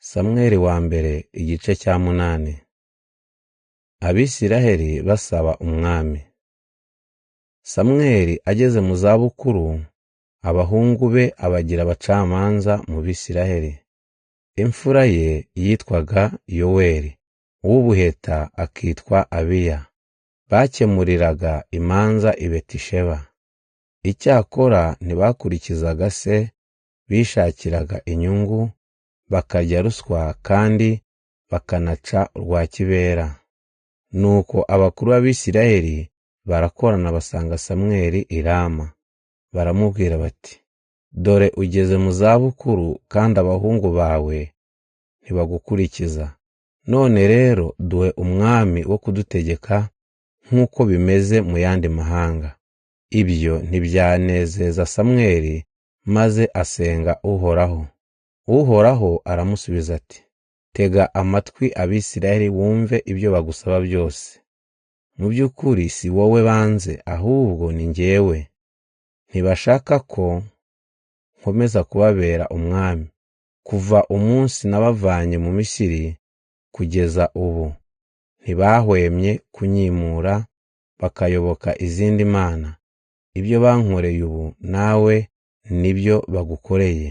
Samweli wa mbere igice cya 8. Abisiraheli basaba umwami. Samweli ageze mu zabukuru, abahungu be abagira abacamanza mu Bisiraheli. Imfura ye yitwaga Yoweli, uw'ubuheta akitwa Abiya. Bakemuriraga imanza i Betisheba. Icyakora ntibakurikizaga se, bishakiraga inyungu, bakarya ruswa kandi bakanaca urwa kibera. Nuko abakuru b'Abisiraheli barakorana basanga Samweli i Rama. Baramubwira bati, dore ugeze mu zabukuru kandi abahungu bawe ntibagukurikiza. None rero duhe umwami wo kudutegeka nk'uko bimeze mu yandi mahanga. Ibyo ntibyanezeza Samweli, maze asenga Uhoraho. Uhoraho aramusubiza ati, tega amatwi Abisiraheli wumve ibyo bagusaba byose. Mu by'ukuri si wowe banze, ahubwo ni njyewe. Ntibashaka ko nkomeza kubabera umwami. Kuva umunsi nabavanye mu Misiri kugeza ubu, ntibahwemye kunyimura bakayoboka izindi mana. Ibyo bankoreye ubu nawe nibyo bagukoreye.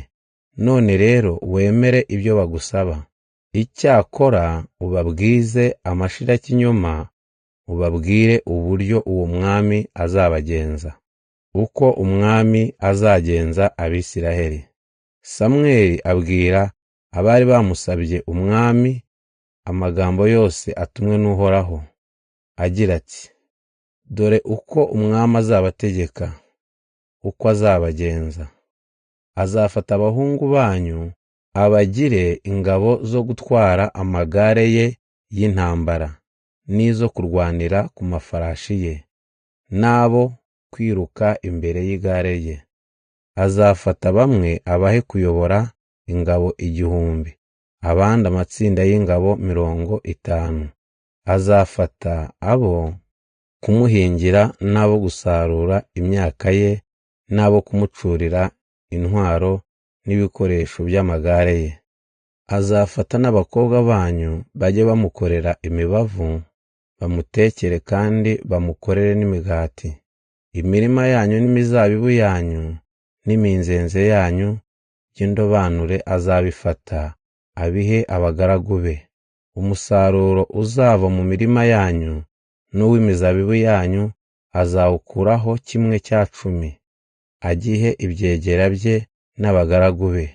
None rero wemere ibyo bagusaba. Icyakora ubabwize amashirakinyoma, ubabwire uburyo uwo mwami azabagenza, uko umwami azagenza Abisiraheli. Samweli abwira abari bamusabye umwami amagambo yose atumwe n'Uhoraho, agira ati, dore uko umwami azabategeka, uko azabagenza. Azafata abahungu banyu abagire ingabo zo gutwara amagare ye y'intambara, n'izo kurwanira ku mafarashi ye, n'abo kwiruka imbere y'igare ye. Azafata bamwe abahe kuyobora ingabo 1,000, abandi amatsinda y'ingabo 50. Azafata abo kumuhingira n'abo gusarura imyaka ye, n'abo kumucurira intwaro n'ibikoresho by'amagare ye. Azafata n'abakobwa banyu bajye bamukorera imibavu, bamutekere kandi bamukorere n'imigati. Imirima yanyu n'imizabibu yanyu n'iminzenze yanyu by'indobanure azabifata abihe abagaragu be. Umusaruro uzava mu mirima yanyu n'uw'imizabibu yanyu azawukuraho 1/10, agihe ibyegera bye n'abagaragu be.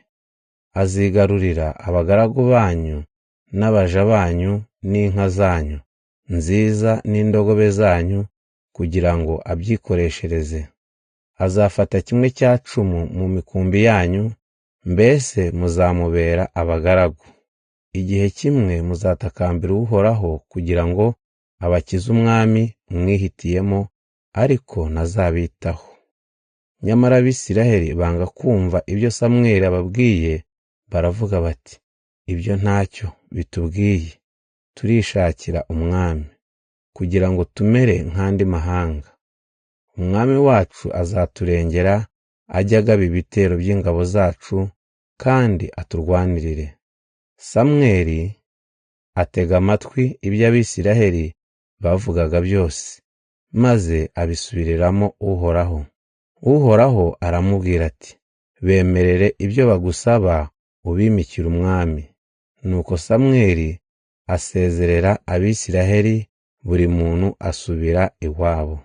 Azigarurira abagaragu banyu n'abaja banyu n'inka zanyu nziza n'indogobe zanyu kugira ngo abyikoreshereze. Azafata 1/10 mu mikumbi yanyu, mbese muzamubera abagaragu. Igihe kimwe muzatakambira Uhoraho kugira ngo abakize umwami mwihitiyemo, ariko ntazabitaho. Nyamara Abisiraheli banga kumva ibyo Samweli ababwiye, baravuga bati, ibyo ntacyo bitubwiye, turishakira umwami, kugira ngo tumere nk'andi mahanga. Umwami wacu azaturengera, ajya agaba ibitero by'ingabo zacu, kandi aturwanirire. Samweli atega amatwi ibyo Abisiraheli bavugaga byose, maze abisubiriramo Uhoraho. Uhoraho aramubwira ati, bemerere ibyo bagusaba ubimikira umwami. Nuko Samweli asezerera Abisiraheli, buri muntu asubira iwabo.